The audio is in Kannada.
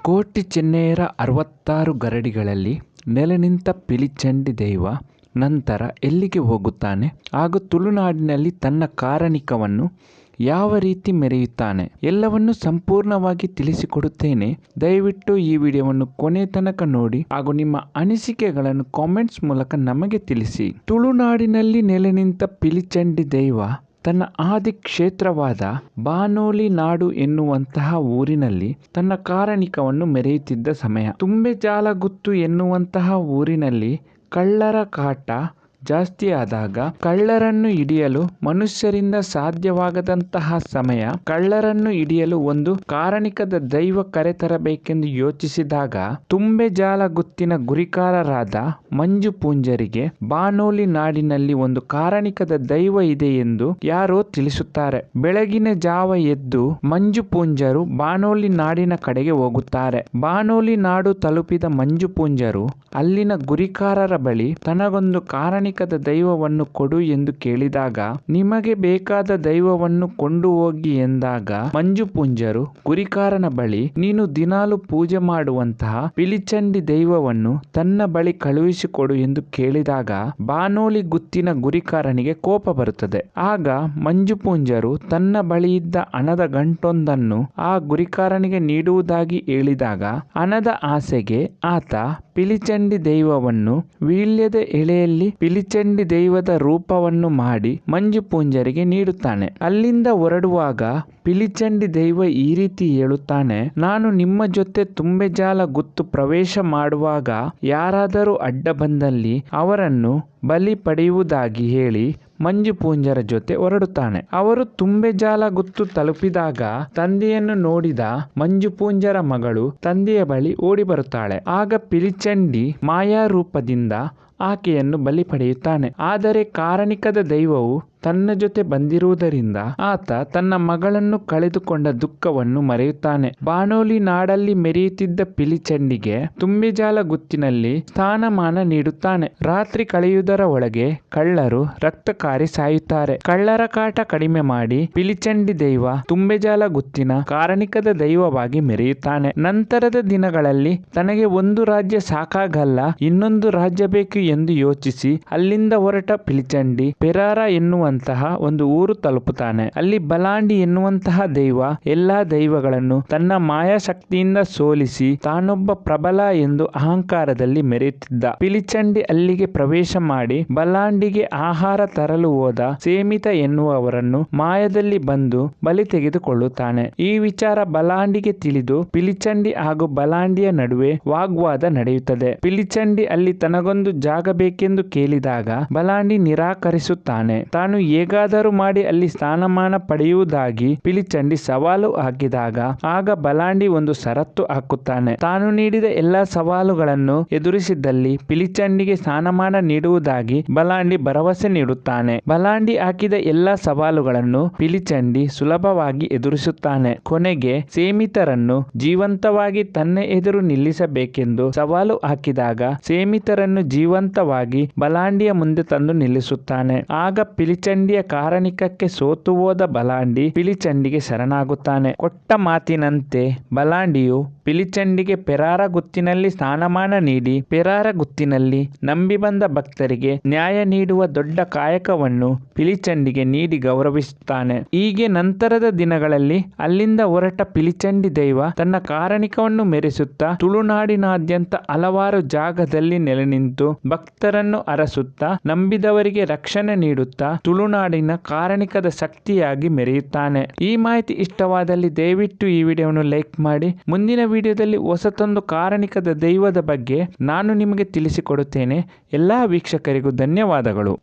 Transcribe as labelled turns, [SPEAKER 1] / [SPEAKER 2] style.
[SPEAKER 1] ಕೋಟಿ ಚೆನ್ನೆಯರ 66 ಗರಡಿಗಳಲ್ಲಿ ನೆಲೆ ನಿಂತ ಪಿಲಿಚಂಡಿ ದೈವ ನಂತರ ಎಲ್ಲಿಗೆ ಹೋಗುತ್ತಾನೆ ಹಾಗೂ ತುಳುನಾಡಿನಲ್ಲಿ ತನ್ನ ಕಾರಣಿಕವನ್ನು ಯಾವ ರೀತಿ ಮೆರೆಯುತ್ತಾನೆ ಎಲ್ಲವನ್ನು ಸಂಪೂರ್ಣವಾಗಿ ತಿಳಿಸಿಕೊಡುತ್ತೇನೆ. ದಯವಿಟ್ಟು ಈ ವಿಡಿಯೋವನ್ನು ಕೊನೆ ತನಕ ನೋಡಿ ಹಾಗೂ ನಿಮ್ಮ ಅನಿಸಿಕೆಗಳನ್ನು ಕಾಮೆಂಟ್ಸ್ ಮೂಲಕ ನಮಗೆ ತಿಳಿಸಿ. ತುಳುನಾಡಿನಲ್ಲಿ ನೆಲೆ ನಿಂತ ಪಿಲಿಚಂಡಿ ದೈವ ತನ್ನ ಆದಿ ಕ್ಷೇತ್ರವಾದ ಬಾನೋಲಿ ನಾಡು ಎನ್ನುವಂತಹ ಊರಿನಲ್ಲಿ ತನ್ನ ಕಾರಣಿಕವನ್ನು ಮೆರೆಯುತ್ತಿದ್ದ ಸಮಯ, ತುಂಬೆಜಾಲಗುತ್ತು ಎನ್ನುವಂತಹ ಊರಿನಲ್ಲಿ ಕಳ್ಳರ ಕಾಟ ಜಾಸ್ತಿ ಆದಾಗ ಕಳ್ಳರನ್ನು ಹಿಡಿಯಲು ಮನುಷ್ಯರಿಂದ ಸಾಧ್ಯವಾಗದಂತಹ ಸಮಯ, ಕಳ್ಳರನ್ನು ಹಿಡಿಯಲು ಒಂದು ಕಾರಣಿಕದ ದೈವ ಕರೆತರಬೇಕೆಂದು ಯೋಚಿಸಿದಾಗ ತುಂಬೆಜಾಲಗುತ್ತಿನ ಗುರಿಕಾರರಾದ ಮಂಜು ಪೂಂಜರಿಗೆ ಬಾನೋಲಿ ನಾಡಿನಲ್ಲಿ ಒಂದು ಕಾರಣಿಕದ ದೈವ ಇದೆ ಎಂದು ಯಾರೋ ತಿಳಿಸುತ್ತಾರೆ. ಬೆಳಗಿನ ಜಾವ ಎದ್ದು ಮಂಜು ಪೂಂಜರು ಬಾನೋಲಿ ನಾಡಿನ ಕಡೆಗೆ ಹೋಗುತ್ತಾರೆ. ಬಾನೋಲಿ ನಾಡು ತಲುಪಿದ ಮಂಜು ಪೂಂಜರು ಅಲ್ಲಿನ ಗುರಿಕಾರರ ಬಳಿ ತನಗೊಂದು ಕಾರಣಿಕದ ದೈವವನ್ನು ಕೊಡು ಎಂದು ಕೇಳಿದಾಗ, ನಿಮಗೆ ಬೇಕಾದ ದೈವವನ್ನು ಕೊಂಡು ಹೋಗಿ ಎಂದಾಗ ಮಂಜು ಪೂಂಜರು ಗುರಿಕಾರನ ಬಳಿ ನೀನು ದಿನಾಲು ಪೂಜೆ ಮಾಡುವಂತಹ ಪಿಲಿಚಂಡಿ ದೈವವನ್ನು ತನ್ನ ಬಳಿ ಕಳುಹಿಸಿಕೊಡು ಎಂದು ಕೇಳಿದಾಗ ಬಾನೋಲಿ ಗುತ್ತಿನ ಗುರಿಕಾರನಿಗೆ ಕೋಪ ಬರುತ್ತದೆ. ಆಗ ಮಂಜು ಪೂಂಜರು ತನ್ನ ಬಳಿಯಿದ್ದ ಹಣದ ಗಂಟೊಂದನ್ನು ಆ ಗುರಿಕಾರನಿಗೆ ನೀಡುವುದಾಗಿ ಹೇಳಿದಾಗ ಹಣದ ಆಸೆಗೆ ಆತ ಪಿಲಿಚಂಡಿ ದೈವವನ್ನು ವೀಳ್ಯದ ಎಳೆಯಲ್ಲಿ ಪಿಲಿಚಂಡಿ ದೈವದ ರೂಪವನ್ನು ಮಾಡಿ ಮಂಜು ಪೂಂಜರಿಗೆ ನೀಡುತ್ತಾನೆ. ಅಲ್ಲಿಂದ ಹೊರಡುವಾಗ ಪಿಲಿಚಂಡಿ ದೈವ ಈ ರೀತಿ ಹೇಳುತ್ತಾನೆ, ನಾನು ನಿಮ್ಮ ಜೊತೆ ತುಂಬೆಜಾಲ ಗುತ್ತು ಪ್ರವೇಶ ಮಾಡುವಾಗ ಯಾರಾದರೂ ಅಡ್ಡ ಬಂದಲ್ಲಿ ಅವರನ್ನು ಬಲಿ ಪಡೆಯುವುದಾಗಿ ಹೇಳಿ ಮಂಜು ಪೂಂಜರ ಜೊತೆ ಹೊರಡುತ್ತಾನೆ. ಅವರು ತುಂಬೆಜಾಲ ಗುತ್ತು ತಲುಪಿದಾಗ ತಂದೆಯನ್ನು ನೋಡಿದ ಮಂಜು ಪೂಂಜರ ಮಗಳು ತಂದೆಯ ಬಳಿ ಓಡಿ ಬರುತ್ತಾಳೆ. ಆಗ ಪಿಲಿಚಂಡಿ ಮಾಯಾ ರೂಪದಿಂದ ಆಕೆಯನ್ನು ಬಲಿ ಪಡೆಯುತ್ತಾನೆ. ಆದರೆ ಕಾರಣಿಕದ ದೈವವು ತನ್ನ ಜೊತೆ ಬಂದಿರುವುದರಿಂದ ಆತ ತನ್ನ ಮಗಳನ್ನು ಕಳೆದುಕೊಂಡ ದುಃಖವನ್ನು ಮರೆಯುತ್ತಾನೆ. ಬಾನೋಲಿ ನಾಡಲ್ಲಿ ಮೆರೆಯುತ್ತಿದ್ದ ಪಿಲಿಚಂಡಿಗೆ ತುಂಬೆಜಾಲ ಗುತ್ತಿನಲ್ಲಿ ಸ್ಥಾನಮಾನ ನೀಡುತ್ತಾನೆ. ರಾತ್ರಿ ಕಳೆಯುವುದರ ಒಳಗೆ ಕಳ್ಳರು ರಕ್ತಕಾರಿ ಸಾಯುತ್ತಾರೆ. ಕಳ್ಳರ ಕಾಟ ಕಡಿಮೆ ಮಾಡಿ ಪಿಲಿಚಂಡಿ ದೈವ ತುಂಬೆಜಾಲ ಗುತ್ತಿನ ಕಾರಣಿಕದ ದೈವವಾಗಿ ಮೆರೆಯುತ್ತಾನೆ. ನಂತರದ ದಿನಗಳಲ್ಲಿ ತನಗೆ ಒಂದು ರಾಜ್ಯ ಸಾಕಾಗಲ್ಲ, ಇನ್ನೊಂದು ರಾಜ್ಯ ಬೇಕು ಎಂದು ಯೋಚಿಸಿ ಅಲ್ಲಿಂದ ಹೊರಟ ಪಿಲಿಚಂಡಿ ಪೆರಾರ ಎನ್ನುವಂತಹ ಒಂದು ಊರು ತಲುಪುತ್ತಾನೆ. ಅಲ್ಲಿ ಬಲಾಂಡಿ ಎನ್ನುವಂತಹ ದೈವ ಎಲ್ಲಾ ದೈವಗಳನ್ನು ತನ್ನ ಮಾಯಾ ಶಕ್ತಿಯಿಂದ ಸೋಲಿಸಿ ತಾನೊಬ್ಬ ಪ್ರಬಲ ಎಂದು ಅಹಂಕಾರದಲ್ಲಿ ಮೆರೆಯುತ್ತಿದ್ದ. ಪಿಲಿಚಂಡಿ ಅಲ್ಲಿಗೆ ಪ್ರವೇಶ ಮಾಡಿ ಬಲಾಂಡಿಗೆ ಆಹಾರ ತರಲು ಹೋದ ಸೇಮಿತ ಎನ್ನುವವರನ್ನು ಮಾಯದಲ್ಲಿ ಬಂದು ಬಲಿ ತೆಗೆದುಕೊಳ್ಳುತ್ತಾನೆ. ಈ ವಿಚಾರ ಬಲಾಂಡಿಗೆ ತಿಳಿದು ಪಿಲಿಚಂಡಿ ಹಾಗೂ ಬಲಾಂಡಿಯ ನಡುವೆ ವಾಗ್ವಾದ ನಡೆಯುತ್ತದೆ. ಪಿಲಿಚಂಡಿ ಅಲ್ಲಿ ತನಗೊಂದು ಜಾಗ ಬೇಕೆಂದು ಕೇಳಿದಾಗ ಬಲಾಂಡಿ ನಿರಾಕರಿಸುತ್ತಾನೆ. ತಾನು ಹೇಗಾದರೂ ಮಾಡಿ ಅಲ್ಲಿ ಸ್ಥಾನಮಾನ ಪಡೆಯುವುದಾಗಿ ಪಿಲಿಚಂಡಿ ಸವಾಲು ಹಾಕಿದಾಗ ಆಗ ಬಲಾಂಡಿ ಒಂದು ಷರತ್ತು ಹಾಕುತ್ತಾನೆ. ತಾನು ನೀಡಿದ ಎಲ್ಲಾ ಸವಾಲುಗಳನ್ನು ಎದುರಿಸಿದ್ದಲ್ಲಿ ಪಿಲಿಚಂಡಿಗೆ ಸ್ಥಾನಮಾನ ನೀಡುವುದಾಗಿ ಬಲಾಂಡಿ ಭರವಸೆ ನೀಡುತ್ತಾನೆ. ಬಲಾಂಡಿ ಹಾಕಿದ ಎಲ್ಲಾ ಸವಾಲುಗಳನ್ನು ಪಿಲಿಚಂಡಿ ಸುಲಭವಾಗಿ ಎದುರಿಸುತ್ತಾನೆ. ಕೊನೆಗೆ ಸೇಮಿತರನ್ನು ಜೀವಂತವಾಗಿ ತನ್ನ ಎದುರು ನಿಲ್ಲಿಸಬೇಕೆಂದು ಸವಾಲು ಹಾಕಿದಾಗ ಸೇಮಿತರನ್ನು ಜೀವಂತವಾಗಿ ಬಲಾಂಡಿಯ ಮುಂದೆ ತಂದು ನಿಲ್ಲಿಸುತ್ತಾನೆ. ಆಗ ಪಿಲಿಚಂಡಿಯ ಕಾರಣಿಕಕ್ಕೆ ಸೋತು ಹೋದ ಬಲಾಂಡಿ ಪಿಲಿಚಂಡಿಗೆ ಶರಣಾಗುತ್ತಾನೆ. ಕೊಟ್ಟ ಮಾತಿನಂತೆ ಬಲಾಂಡಿಯು ಪಿಲಿಚಂಡಿಗೆ ಪೆರಾರ ಗುತ್ತಿನಲ್ಲಿ ಸ್ಥಾನಮಾನ ನೀಡಿ ಪೆರಾರ ಗುತ್ತಿನಲ್ಲಿ ನಂಬಿ ಬಂದ ಭಕ್ತರಿಗೆ ನ್ಯಾಯ ನೀಡುವ ದೊಡ್ಡ ಕಾಯಕವನ್ನು ಪಿಲಿಚಂಡಿಗೆ ನೀಡಿ ಗೌರವಿಸುತ್ತಾನೆ. ಹೀಗೆ ನಂತರದ ದಿನಗಳಲ್ಲಿ ಅಲ್ಲಿಂದ ಹೊರಟ ಪಿಲಿಚಂಡಿ ದೈವ ತನ್ನ ಕಾರಣಿಕವನ್ನು ಮೆರೆಸುತ್ತಾ ತುಳುನಾಡಿನಾದ್ಯಂತ ಹಲವಾರು ಜಾಗದಲ್ಲಿ ನೆಲೆ ನಿಂತು ಭಕ್ತರನ್ನು ಅರಸುತ್ತಾ ನಂಬಿದವರಿಗೆ ರಕ್ಷಣೆ ನೀಡುತ್ತಾ ತುಳುನಾಡಿನ ಕಾರಣಿಕದ ಶಕ್ತಿಯಾಗಿ ಮೆರೆಯುತ್ತಾನೆ. ಈ ಮಾಹಿತಿ ಇಷ್ಟವಾದಲ್ಲಿ ದಯವಿಟ್ಟು ಈ ವಿಡಿಯೋವನ್ನು ಲೈಕ್ ಮಾಡಿ. ಮುಂದಿನ ವಿಡಿಯೋದಲ್ಲಿ ಹೊಸತೊಂದು ಕಾರಣಿಕದ ದೈವದ ಬಗ್ಗೆ ನಾನು ನಿಮಗೆ ತಿಳಿಸಿಕೊಡುತ್ತೇನೆ. ಎಲ್ಲಾ ವೀಕ್ಷಕರಿಗೂ ಧನ್ಯವಾದಗಳು.